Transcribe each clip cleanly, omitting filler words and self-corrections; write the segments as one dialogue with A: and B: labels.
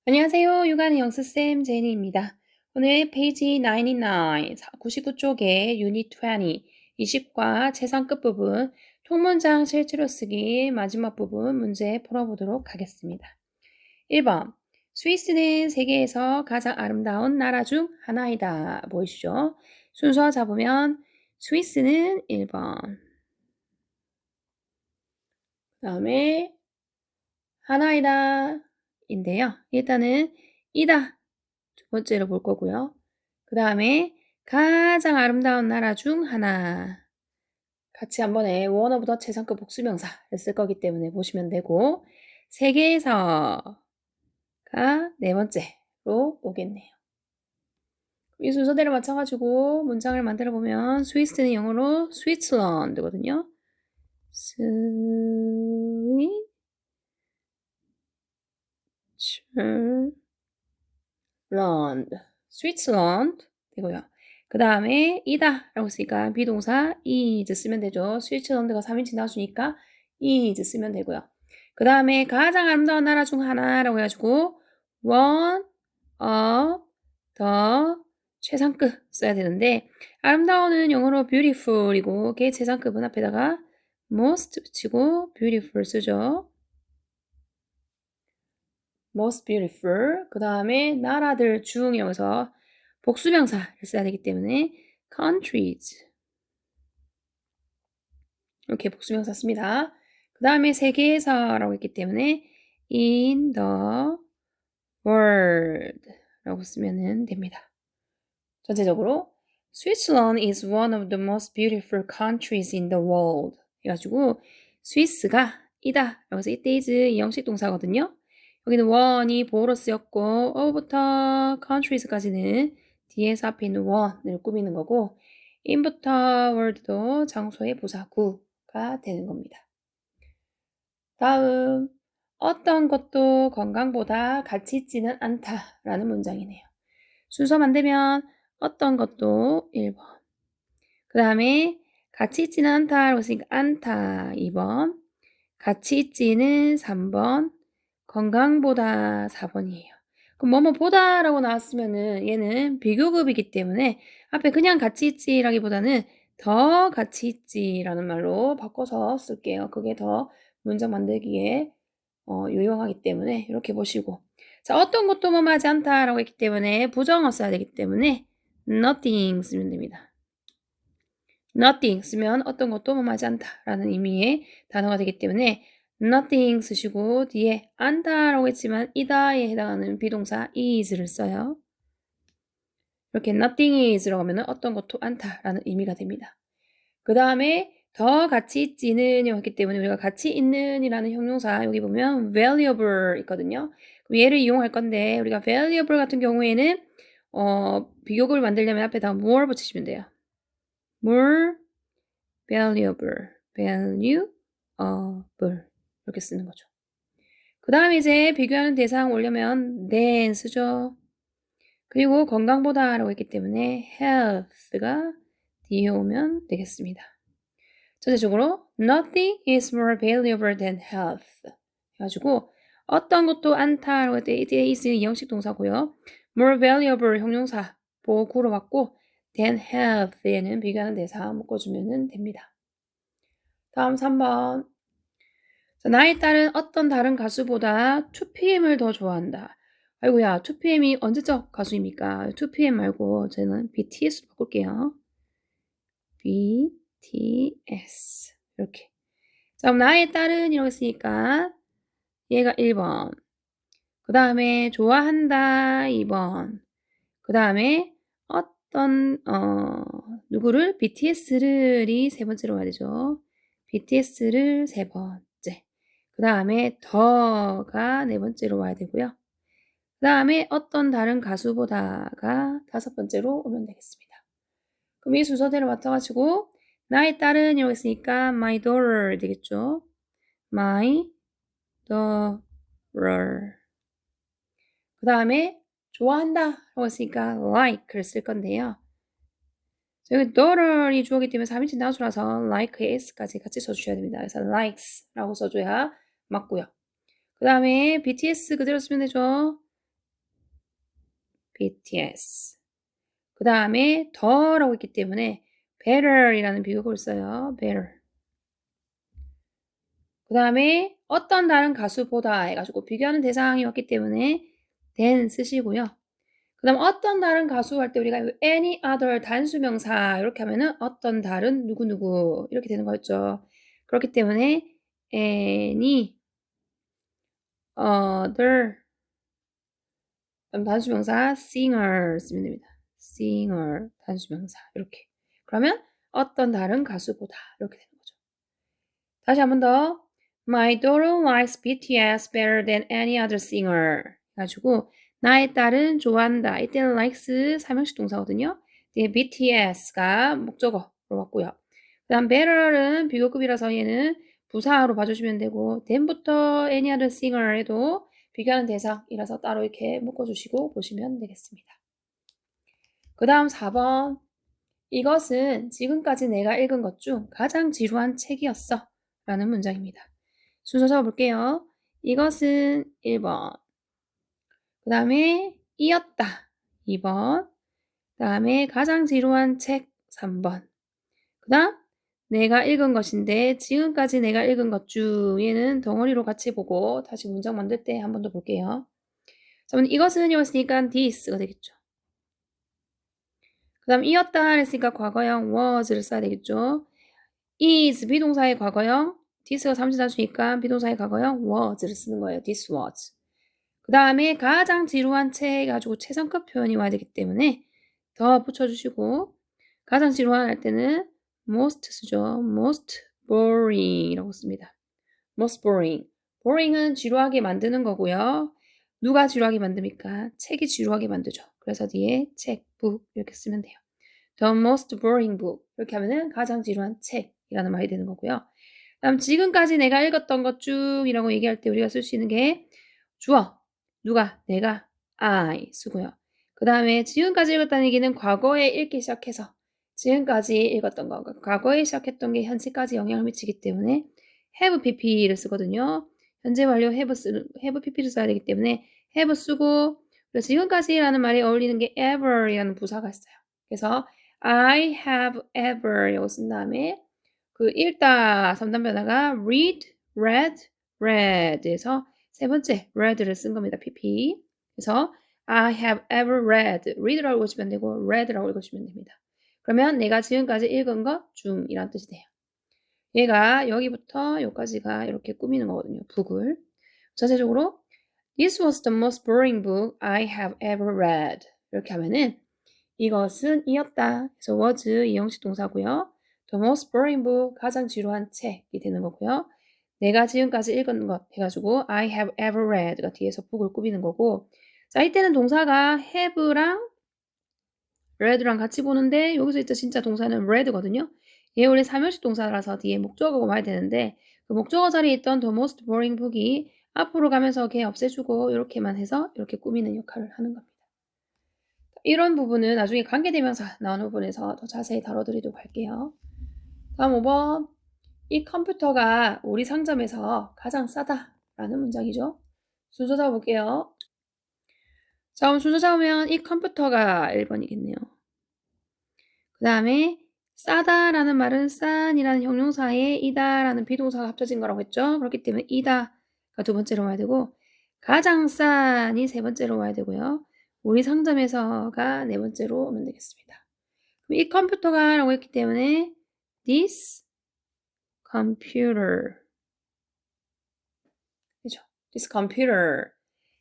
A: 안녕하세요. 육아의 영수쌤 제니입니다. 오늘 페이지 99쪽에 유닛 20, 20과 최상급 부분, 통문장 실제로 쓰기 마지막 부분 문제 풀어보도록 하겠습니다. 1번, 스위스는 세계에서 가장 아름다운 나라 중 하나이다. 보이시죠? 순서 잡으면 스위스는 1번, 그 다음에 하나이다 인데요. 일단은 이다 두 번째로 볼 거고요. 그 다음에 가장 아름다운 나라 중 하나. 같이 한 번에 one of the 최상급 복수명사를 쓸 거기 때문에 보시면 되고 세계에서가 네 번째로 오겠네요. 이 순서대로 맞춰가지고 문장을 만들어 보면 스위스는 영어로 스위츠런드거든요. 스위츠런드 되고요. 그 다음에 이다 라고 쓰니까 비동사 is 쓰면 되죠. 스위츠런드가 3인칭 나왔으니까 is 쓰면 되고요. 그 다음에 가장 아름다운 나라 중 하나라고 해가지고 one of the 최상급 써야 되는데 아름다운은 영어로 beautiful이고 걔 최상급은 앞에다가 most 붙이고 beautiful 쓰죠. most beautiful. 그 다음에 나라들 중 여기서 복수명사를 써야 되기 때문에 countries. 이렇게 복수명사 씁니다. 그 다음에 세계에서라고 했기 때문에 in the world 라고 쓰면 됩니다. 전체적으로 Switzerland is one of the most beautiful countries in the world 해가지고 스위스가 이다 라고 해서 it is 이 형식 동사거든요. 여기는 one이 보어로 쓰였고 of부터 countries까지는 뒤에서 앞에 있는 one을 꾸미는 거고 in부터 world도 장소의 부사구가 되는 겁니다. 다음 어떤 것도 건강보다 가치 있지는 않다라는 문장이네요. 순서 만들면 어떤 것도 1번. 그 다음에 가치 있지는 않다라고 했으니까 않다 2번. 가치 있지는 3번. 건강보다 4번이에요. 그럼 뭐뭐 보다라고 나왔으면은 얘는 비교급이기 때문에 앞에 그냥 가치 있지라기보다는 더 가치 있지라는 말로 바꿔서 쓸게요. 그게 더 문장 만들기에 유용하기 때문에 이렇게 보시고 자 어떤 것도 뭐하지 않다라고 했기 때문에 부정어 써야 되기 때문에 nothing 쓰면 됩니다. nothing 쓰면 어떤 것도 뭐하지 않다라는 의미의 단어가 되기 때문에 nothing 쓰시고 뒤에 않다라고 했지만 이다에 해당하는 비동사 is를 써요. 이렇게 nothing is라고 하면 어떤 것도 않다라는 의미가 됩니다. 그 다음에 더 가치 있지는 했기 때문에 우리가 가치 있는 이라는 형용사 여기 보면 valuable 있거든요. 그럼 얘를 이용할 건데 우리가 valuable 같은 경우에는 비교급을 만들려면 앞에다 more 붙이시면 돼요. more valuable, valuable 이렇게 쓰는 거죠. 그 다음에 이제 비교하는 대상 오려면 than 쓰죠. 그리고 건강보다라고 했기 때문에 health가 뒤에 오면 되겠습니다. 전체적으로 nothing is more valuable than health 해가지고 어떤 것도 않다라고 할 때 it is 이형식 동사고요. more valuable 형용사 보구로 받고 than health에는 비교하는 대사 묶어주면 됩니다. 다음 3번 나의 딸은 어떤 다른 가수보다 2PM을 더 좋아한다. 아이고야 2PM이 언제적 가수입니까? 2PM 말고 저는 BTS로 바꿀게요. BTS 이렇게 자 그럼 나의 딸은 이라고 했으니까 얘가 1번 그 다음에 좋아한다 2번 그 다음에 어떤 누구를 BTS를이 세 번째로 와야 되죠. BTS를 세 번째 그 다음에 더가 네 번째로 와야 되고요. 그 다음에 어떤 다른 가수보다가 다섯 번째로 오면 되겠습니다. 그럼 이 순서대로 맞춰가지고 나의 딸은 이라고 했으니까 my daughter 되겠죠. my daughter 그 다음에 좋아한다 라고 했으니까 like를 쓸 건데요. 여기 daughter이 주어기 때문에 3인칭 단수라서 like에 s까지 같이 써주셔야 됩니다. 그래서 likes 라고 써줘야 맞고요. 그 다음에 BTS 그대로 쓰면 되죠. BTS. 그 다음에 더라고 있기 때문에 better이라는 비교급을 써요. better. 그 다음에 어떤 다른 가수보다 해가지고 비교하는 대상이 왔기 때문에 than 쓰시고요. 그 다음 어떤 다른 가수 할 때 우리가 any other 단수명사 이렇게 하면은 어떤 다른 누구누구 이렇게 되는 거였죠. 그렇기 때문에 any other 단수명사 singer 쓰면 됩니다. singer 단수명사 이렇게. 그러면 어떤 다른 가수보다 이렇게 되는 거죠. 다시 한 번 더. My daughter likes BTS better than any other singer. 가지고 나의 딸은 좋아한다. 이때는 likes 삼형식 동사거든요. BTS가 목적어로 왔고요. 그 다음 better는 비교급이라서 얘는 부사로 봐주시면 되고 then부터 any other singer 해도 비교하는 대상이라서 따로 이렇게 묶어주시고 보시면 되겠습니다. 그 다음 4번. 이것은 지금까지 내가 읽은 것 중 가장 지루한 책이었어. 라는 문장입니다. 순서 적어볼게요. 이것은 1번. 그 다음에 이었다. 2번. 그 다음에 가장 지루한 책 3번. 그 다음 내가 읽은 것인데 지금까지 내가 읽은 것 중에는 덩어리로 같이 보고 다시 문장 만들 때 한 번 더 볼게요. 그러면 이것은 이었으니까 this가 되겠죠. 그 다음 이었다 했으니까 과거형 was를 써야 되겠죠. is 비동사의 과거형, this가 삼진단수니까 비동사의 과거형 was를 쓰는 거예요. this was. 그 다음에 가장 지루한 책 가지고 최상급 표현이 와야 되기 때문에 더 붙여주시고 가장 지루한 할 때는 most 쓰죠. most boring 이라고 씁니다. most boring. boring은 지루하게 만드는 거고요. 누가 지루하게 만듭니까? 책이 지루하게 만들죠. 그래서 뒤에 책, book 이렇게 쓰면 돼요. The most boring book 이렇게 하면은 가장 지루한 책이라는 말이 되는 거고요. 다음 지금까지 내가 읽었던 것 중이라고 얘기할 때 우리가 쓸 수 있는 게 주어, 누가, 내가, I 쓰고요. 그 다음에 지금까지 읽었다는 얘기는 과거에 읽기 시작해서 지금까지 읽었던 거, 과거에 시작했던 게 현재까지 영향을 미치기 때문에 have pp를 쓰거든요. 현재 완료 have pp를 써야 되기 때문에 have 쓰고 그리고 지금까지라는 말에 어울리는 게 ever이라는 부사가 있어요. 그래서 I have ever 이거 쓴 다음에 그 읽다 3단 변화가 read에서 세 번째 read를 쓴 겁니다. pp. 그래서 I have ever read라고 읽으시면 되고 read라고 읽으시면 됩니다. 그러면 내가 지금까지 읽은 것 중이란 뜻이 돼요. 얘가 여기부터 여기까지가 이렇게 꾸미는 거거든요. 북을. 전체적으로 This was the most boring book I have ever read. 이렇게 하면은 이것은 이었다. 그래서 was 이형식 동사고요. The most boring book 가장 지루한 책이 되는 거고요. 내가 지금까지 읽은 것 해가지고 I have ever read가 뒤에서 book을 꾸미는 거고 자 이때는 동사가 have랑 read랑 같이 보는데 여기서 이때 진짜 동사는 read거든요. 얘 원래 삼형식 동사라서 뒤에 목적어가 와야 되는데 그 목적어 자리에 있던 the most boring book이 앞으로 가면서 걔 없애주고 이렇게만 해서 이렇게 꾸미는 역할을 하는 겁니다. 이런 부분은 나중에 관계대명사 나오는 부분에서 더 자세히 다뤄드리도록 할게요. 다음 5번. 이 컴퓨터가 우리 상점에서 가장 싸다라는 문장이죠. 순서 잡아볼게요. 자, 그럼 순서 잡으면 이 컴퓨터가 1번이겠네요. 그 다음에 싸다라는 말은 싼이라는 형용사에 이다라는 비동사가 합쳐진 거라고 했죠. 그렇기 때문에 이다가 두 번째로 와야 되고 가장 싼이 세 번째로 와야 되고요. 우리 상점에서가 네 번째로 오면 되겠습니다. 그럼 이 컴퓨터가 라고 했기 때문에 this computer 그죠? this computer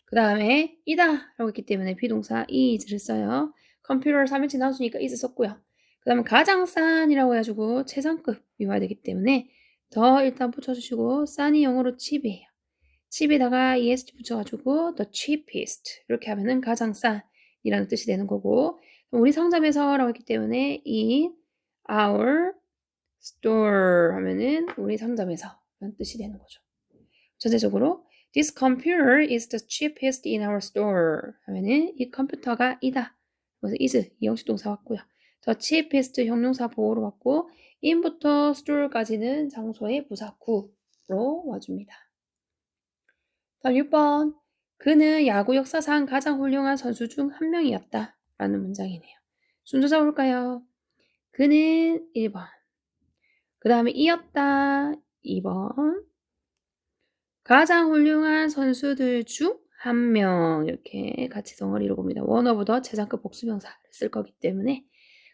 A: 그 다음에 이다 라고 했기 때문에 비동사 is를 써요. 컴퓨터 3인칭 나왔으니까 is 썼고요. 그 다음에 가장 싼이라고 해가지고 최상급이 와야 되기 때문에 더 일단 붙여주시고 싼이 영어로 cheap이에요. cheap에다가 est 붙여가지고 the cheapest 이렇게 하면은 가장 싼이라는 뜻이 되는 거고 우리 상점에서라고 했기 때문에 in our store 하면은 우리 상점에서 라는 뜻이 되는 거죠. 전체적으로 This computer is the cheapest in our store 하면은 이 컴퓨터가 이다. 그래서 is 이형식 동사 왔고요. The cheapest 형용사 보호로 왔고 in부터 store까지는 장소의 부사 구로 와줍니다. 다음 6번. 그는 야구 역사상 가장 훌륭한 선수 중 한 명이었다. 라는 문장이네요. 순서 잡아볼까요? 그는 1번. 그 다음에 이었다. 2번. 가장 훌륭한 선수들 중 한 명. 이렇게 같이 덩어리로 봅니다. one of the 최상급 복수명사를 쓸 거기 때문에.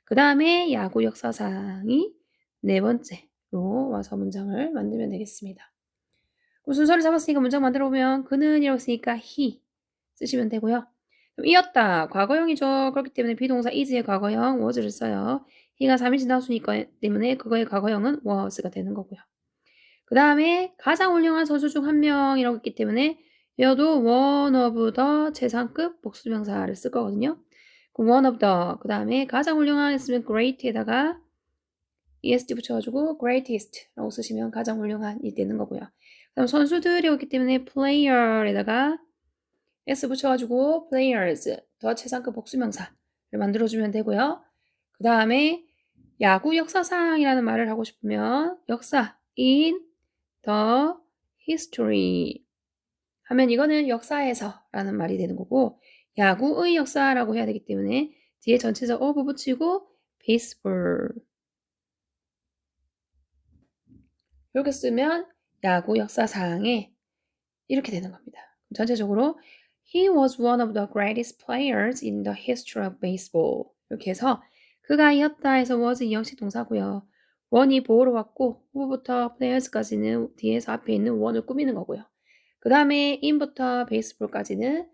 A: 그 다음에 야구 역사상이 네 번째로 와서 문장을 만들면 되겠습니다. 그럼 순서를 잡았으니까 문장 만들어 보면 그는 이라고 쓰니까 he 쓰시면 되고요. 그럼 이었다. 과거형이죠. 그렇기 때문에 비동사 is의 과거형 was를 써요. he가 3인칭 단수니까 때문에 그거의 과거형은 was가 되는 거고요. 그 다음에 가장 훌륭한 선수 중 한 명이라고 했기 때문에 여도 one of the 최상급 복수명사를 쓸 거거든요. 그럼 one of the 그 다음에 가장 훌륭한 했으면 great에다가 est 붙여가지고 greatest라고 쓰시면 가장 훌륭한이 되는 거고요. 그다음 선수들이었기 때문에 player에다가 s 붙여가지고 players 더 최상급 복수명사를 만들어주면 되고요. 그 다음에 야구 역사상이라는 말을 하고 싶으면 역사 in the history 하면 이거는 역사에서라는 말이 되는 거고 야구의 역사라고 해야 되기 때문에 뒤에 전체적 of 붙이고 baseball 이렇게 쓰면 야구 역사상에 이렇게 되는 겁니다. 전체적으로 He was one of the greatest players in the history of baseball. 이렇게 해서 그가 이었다 해서 was 이형식 동사고요. one이 보호로 왔고 who부터 players까지는 뒤에서 앞에 있는 one을 꾸미는 거고요. 그 다음에 in부터 baseball까지는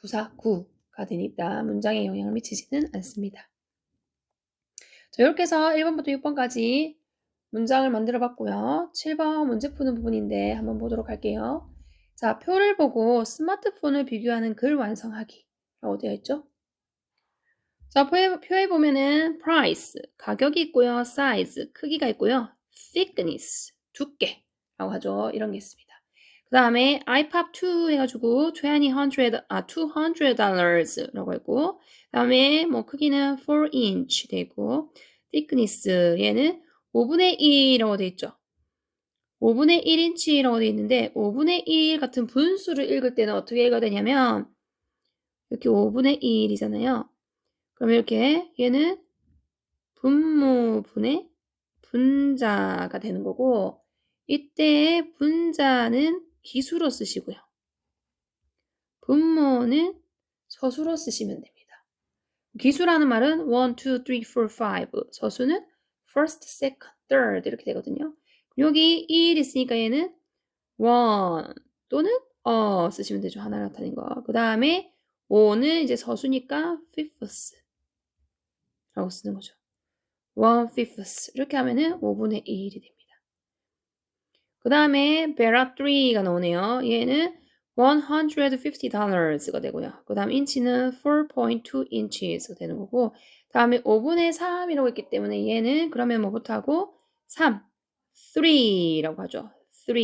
A: 부사 구가 되니까 문장에 영향을 미치지는 않습니다. 자, 이렇게 해서 1번부터 6번까지 문장을 만들어 봤고요. 7번 문제 푸는 부분인데 한번 보도록 할게요. 자, 표를 보고 스마트폰을 비교하는 글 완성하기 라고 되어 있죠. 자, 표에 보면은 price, 가격이 있고요. size, 크기가 있고요. thickness, 두께라고 하죠. 이런 게 있습니다. 그 다음에 iPop2 해가지고 $200라고 했고 그 다음에 뭐 크기는 4인치 되고 thickness 얘는 5분의 1이라고 되어 있죠. 5분의 1인치라고 되어 있는데 5분의 1 같은 분수를 읽을 때는 어떻게 읽어야 되냐면 이렇게 5분의 1이잖아요. 그러면 이렇게 얘는 분모분의 분자가 되는 거고 이때의 분자는 기수로 쓰시고요. 분모는 서수로 쓰시면 됩니다. 기수라는 말은 1, 2, 3, 4, 5 서수는 first, second, third 이렇게 되거든요. 여기 1 있으니까 얘는 1 또는 쓰시면 되죠. 하나를 나타낸 거. 그 다음에 5는 이제 서수니까 fifths 라고 쓰는 거죠. 1/5 이렇게 하면은 5분의 1이 됩니다. 그 다음에 베라 3가 나오네요. 얘는 $150가 되고요. 그 다음 인치는 4.2 inches가 되는 거고 다음에 5분의 3이라고 했기 때문에 얘는 그러면 뭐부터 하고 3, 3라고 하죠. 3.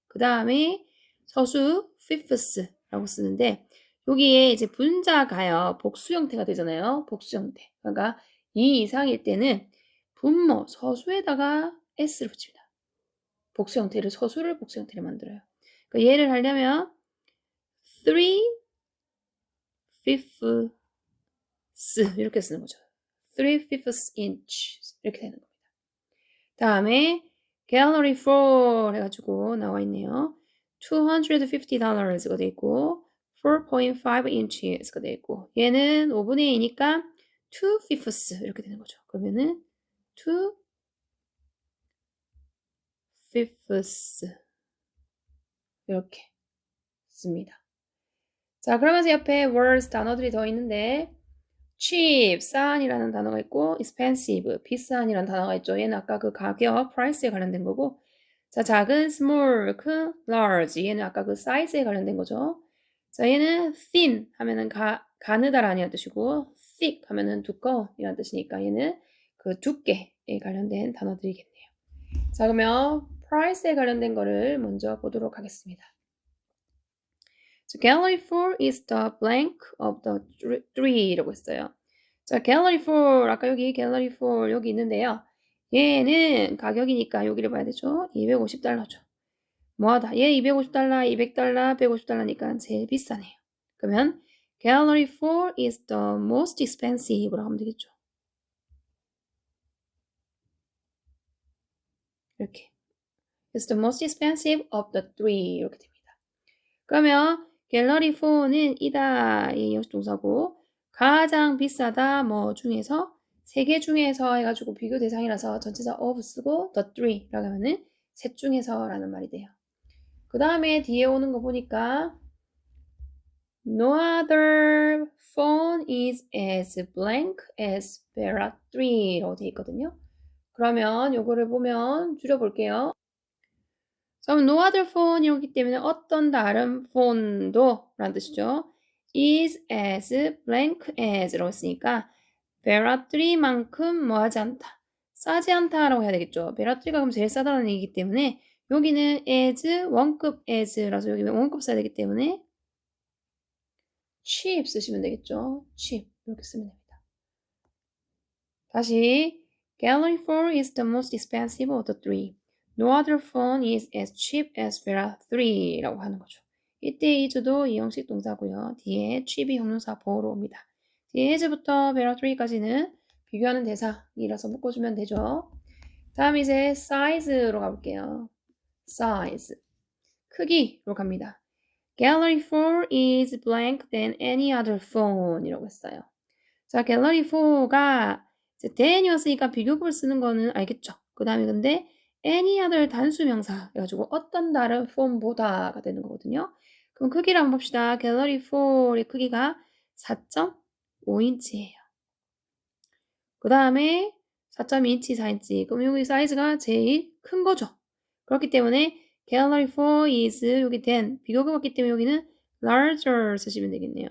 A: 그 다음에 서수 fifths라고 쓰는데 여기에 이제 분자가요. 복수 형태가 되잖아요. 복수 형태. 그러니까 2 이상일 때는 분모 서수에다가 s를 붙입니다. 복수 형태를 서수를 복수 형태를 만들어요. 그러니까 얘를 하려면 3/5 이렇게 쓰는 거죠. 3/5 inch 이렇게 되는 겁니다. 다음에 gallery 4 해가지고 나와 있네요. $250가 돼 있고 4.5 inches가 돼 있고 얘는 5분의 2니까 2/5 이렇게 되는 거죠. 그러면은 2/5 이렇게 씁니다. 자, 그러면서 옆에 words 단어들이 더 있는데 cheap, 싼이라는 단어가 있고 expensive, 비싼이라는 단어가 있죠. 얘는 아까 그 가격, price에 관련된 거고 자, 작은 small, 큰 large 얘는 아까 그 size에 관련된 거죠. 자, 얘는 thin 하면은 가느다라는 뜻이고 thick 하면은 두꺼이라는 뜻이니까 얘는 그 두께에 관련된 단어들이겠네요. 자, 그러면 price에 관련된 거를 먼저 보도록 하겠습니다. So gallery 4 is the blank of the 3라고 했어요. 자, gallery 4 아까 여기 gallery 4 여기 있는데요. 얘는 가격이니까 여기를 봐야 되죠. $250죠. 뭐하다. 얘 $250, $200, $150니까 제일 비싸네요. 그러면 Gallery 4 is the most expensive라고 하면 되겠죠. 이렇게. It's the most expensive of the three 이렇게 됩니다. 그러면 갤러리 4는 이다 이 형식동사고 가장 비싸다 뭐 중에서 세 개 중에서 해가지고 비교 대상이라서 전치사 of 쓰고 the three라고 하면은 셋 중에서라는 말이 돼요. 그 다음에 뒤에 오는 거 보니까 No other phone is as blank as Vera 3라고 되어 있거든요. 그러면 요거를 보면 줄여볼게요. 그럼 no other phone이기 때문에 어떤 다른 폰도 라는 뜻이죠. is as blank as라고 했으니까 Vera 3만큼 뭐하지 않다. 싸지 않다라고 해야 되겠죠. Vera 3가 그럼 제일 싸다는 얘기이기 때문에 여기는 as 원급 as라서 여기 원급 써야 되기 때문에 cheap 쓰시면 되겠죠. cheap 이렇게 쓰면 됩니다. 다시 Gallery 4 is the most expensive of the three. No other phone is as cheap as Vera 3라고 하는 거죠. 이때 is도 이 형식 동사고요. 뒤에 cheap이 형용사 보호로 옵니다. 뒤에 as부터 Vera 3까지는 비교하는 대상이라서 묶어주면 되죠. 다음 이제 size로 가볼게요. size 크기로 갑니다. Gallery 4 is blank than any other phone 이라고 했어요. 자, Gallery 4가 이제 than이었으니까 비교급을 쓰는 거는 알겠죠. 그 다음에 근데 any other 단수명사 해가지고 어떤 다른 폰보다가 되는 거거든요. 그럼 크기를 한번 봅시다. Gallery 4의 크기가 4.5인치예요. 그 다음에 4.2인치, 4인치. 그럼 여기 사이즈가 제일 큰 거죠. 그렇기 때문에 Gallery 4 is 여기 than 비교급 왔기 때문에 여기는 larger 쓰시면 되겠네요.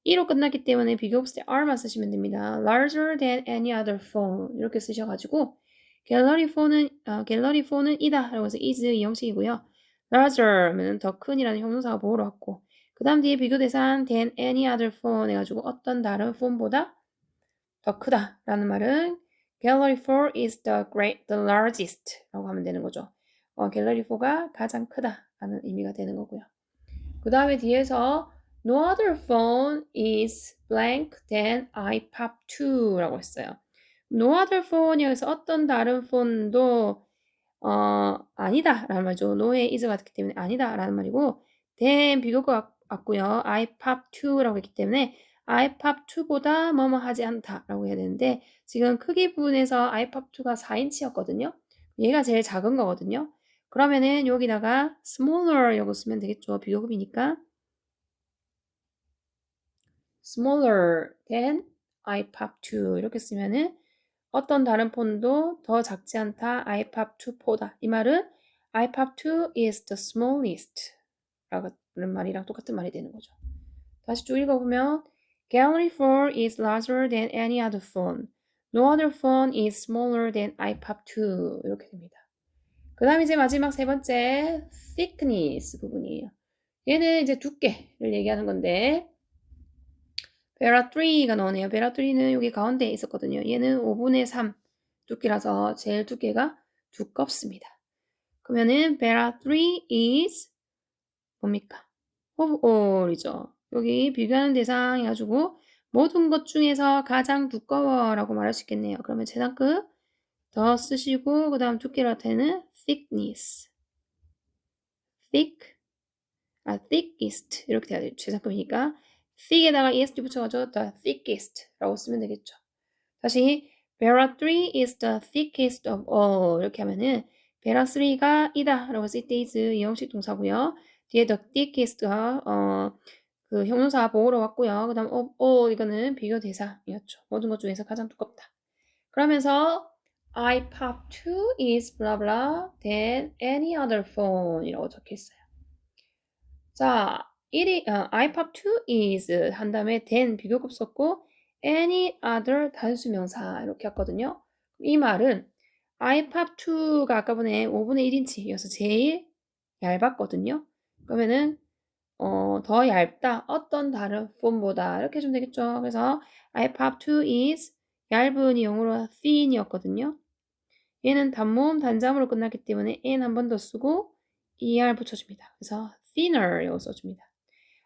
A: 2로 끝났기 때문에 비교급 쓸 때 R만 쓰시면 됩니다. larger than any other phone 이렇게 쓰셔가지고 Gallery 4는 이다 라고 해서 is 이 형식이고요. larger 하면 더 큰이라는 형용사가 보호로 왔고 그 다음 뒤에 비교 대상 than any other phone 해가지고 어떤 다른 폰보다 더 크다라는 말은 Gallery 4 is the largest 라고 하면 되는 거죠. Gallery 4가 가장 크다라는 의미가 되는 거고요. 그 다음에 뒤에서 No other phone is blank than iPop 2라고 했어요. No other phone이어서 어떤 다른 폰도 아니다 라는 말이죠. no에 is가 있기 때문에 아니다 라는 말이고 than 비교가 왔고요. iPop 2라고 했기 때문에 iPop 2보다 뭐뭐 하지 않다라고 해야 되는데 지금 크기 부분에서 iPop 2가 4인치였거든요. 얘가 제일 작은 거거든요. 그러면은 여기다가 smaller 이라고 쓰면 되겠죠. 비교급이니까 smaller than iPop 2 이렇게 쓰면은 어떤 다른 폰도 더 작지 않다 iPop 2보다. 이 말은 iPop 2 is the smallest 라는 말이랑 똑같은 말이 되는 거죠. 다시 쭉 읽어보면 Gallery 4 is larger than any other phone. No other phone is smaller than iPop 2 이렇게 됩니다. 그 다음 이제 마지막 세 번째 thickness 부분이에요. 얘는 이제 두께를 얘기하는 건데 베라 3가 나오네요. 베라 3는 여기 가운데에 있었거든요. 얘는 5분의 3 두께라서 제일 두께가 두껍습니다. 그러면은 베라 3 is 뭡니까? of all이죠. 여기 비교하는 대상 해가지고 모든 것 중에서 가장 두꺼워라고 말할 수 있겠네요. 그러면 재단급 더 쓰시고 그 다음 두께를 나타내는 thickness, thickest 이렇게 돼야 돼요. 재단급이니까 thick에다가 est 붙여가지고 the thickest라고 쓰면 되겠죠. 다시 Vera 3 is the thickest of all 이렇게 하면은 Vera 3가 이다 라고 쓸 때 is 이 형식 동사고요. 뒤에 the thickest가 그 형용사 보호로 왔고요. 그 다음 of all 이거는 비교 대상이었죠. 모든 것 중에서 가장 두껍다. 그러면서 iPop 2 is blah blah than any other phone 이라고 적혀 있어요. 자, iPop 2 is 한 다음에 than 비교급 썼고 any other 단수명사 이렇게 했거든요. 이 말은 iPop 2가 아까 전에 5분의 1인치여서 제일 얇았거든요. 그러면은 더 얇다. 어떤 다른 폰보다 이렇게 해주면 되겠죠. 그래서 iPop 2 is 얇은이 영어로 thin이었거든요. 얘는 단모음 단자음으로 끝났기 때문에 n 한 번 더 쓰고 er 붙여줍니다. 그래서 thinner 이거 써줍니다.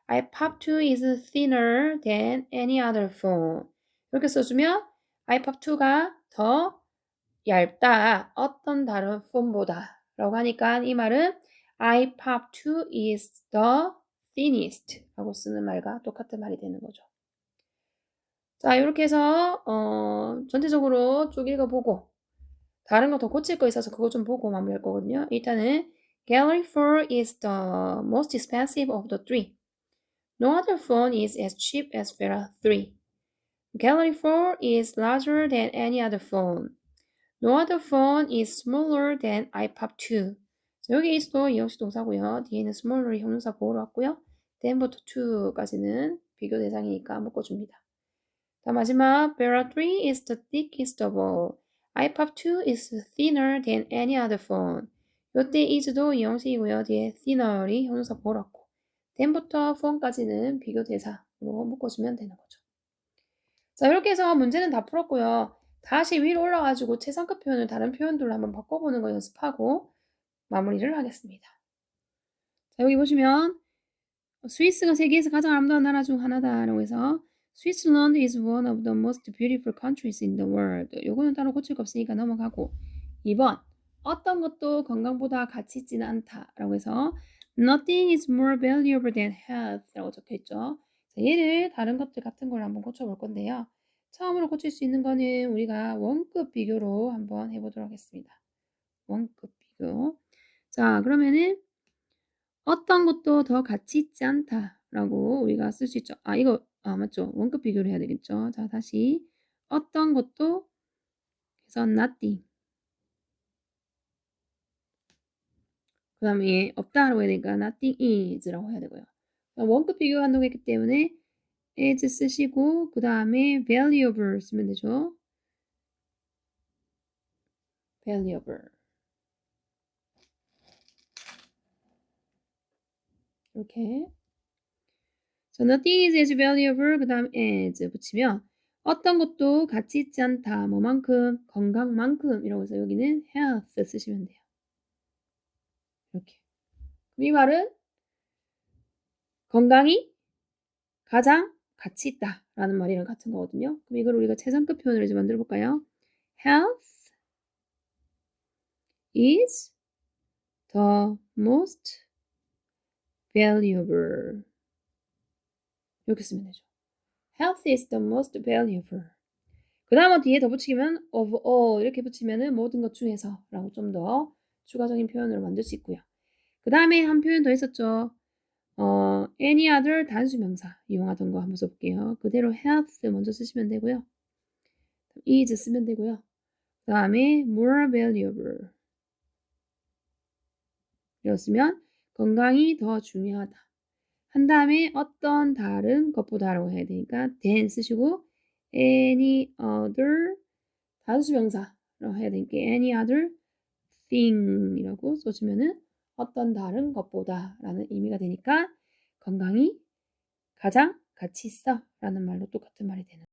A: iPop2 is thinner than any other phone. 이렇게 써주면 iPop2가 더 얇다. 어떤 다른 폰보다 라고 하니까 이 말은 iPop2 is the thinnest 라고 쓰는 말과 똑같은 말이 되는 거죠. 자, 이렇게 해서 전체적으로 쭉 읽어보고 다른 거 더 고칠 거 있어서 그거 좀 보고 마무리할 거거든요. 일단은 Gallery 4 is the most expensive of the three. No other phone is as cheap as Vera 3. Gallery 4 is larger than any other phone. No other phone is smaller than iPop 2. 자, 여기에서도 이 역시 동사고요. 뒤에는 smaller 형용사 보호로 왔고요. than부터 2까지는 비교 대상이니까 묶어줍니다. 자, 마지막 Vera 3 is the thickest of all. iPop 2 is thinner than any other phone. 요때 is도 이 형식이고요. 뒤에 thinner이 형용사 보호로 왔고 then부터 phone까지는 비교 대사로 묶어주면 되는 거죠. 자, 이렇게 해서 문제는 다 풀었고요. 다시 위로 올라가지고 최상급 표현을 다른 표현들로 한번 바꿔보는 거 연습하고 마무리를 하겠습니다. 자, 여기 보시면 스위스가 세계에서 가장 아름다운 나라 중 하나다라고 해서 Switzerland is one of the most beautiful countries in the world. 요거는 따로 고칠 거 없으니까 넘어가고 2번 어떤 것도 건강보다 가치 있지는 않다라고 해서 Nothing is more valuable than health라고 적혀있죠. 자, 얘를 다른 것들 같은 걸로 한번 고쳐볼 건데요. 처음으로 고칠 수 있는 거는 우리가 원급 비교로 한번 해보도록 하겠습니다. 원급 비교. 자, 그러면은 어떤 것도 더 가치 있지 않다라고 우리가 쓸 수 있죠. 이거 맞죠. 원급 비교를 해야 되겠죠. 자, 다시 어떤 것도 그래서 nothing. 그 다음에 없다라고 해야 되니까 nothing is라고 해야 되고요. 원급 비교 한다고 했기 때문에 is 쓰시고 그 다음에 valuable 쓰면 되죠. valuable. 이렇게. So nothing is as valuable 그 다음 as 붙이면 어떤 것도 가치 있지 않다. 뭐만큼? 건강만큼 이라고 해서 여기는 health 쓰시면 돼요. 이렇게. 이 말은 건강이 가장 가치 있다라는 말이랑 같은 거거든요. 그럼 이걸 우리가 최상급 표현으로 이제 만들어 볼까요? Health is the most valuable. 이렇게 쓰면 되죠. Health is the most valuable. 그 다음에 뒤에 더 붙이면 of all 이렇게 붙이면은 모든 것 중에서 라고 좀 더 추가적인 표현으로 만들 수 있고요. 그 다음에 한 표현 더 있었죠. any other 단수명사 이용하던 거 한번 써볼게요. 그대로 health 먼저 쓰시면 되고요. is 쓰면 되고요. 그 다음에 more valuable 이렇으면 건강이 더 중요하다. 한 다음에 어떤 다른 것보다라고 해야 되니까 than 쓰시고 any other 단수명사라고 해야 되니까 any other thing이라고 써주면은 어떤 다른 것보다 라는 의미가 되니까 건강이 가장 가치 있어 라는 말로 똑같은 말이 되는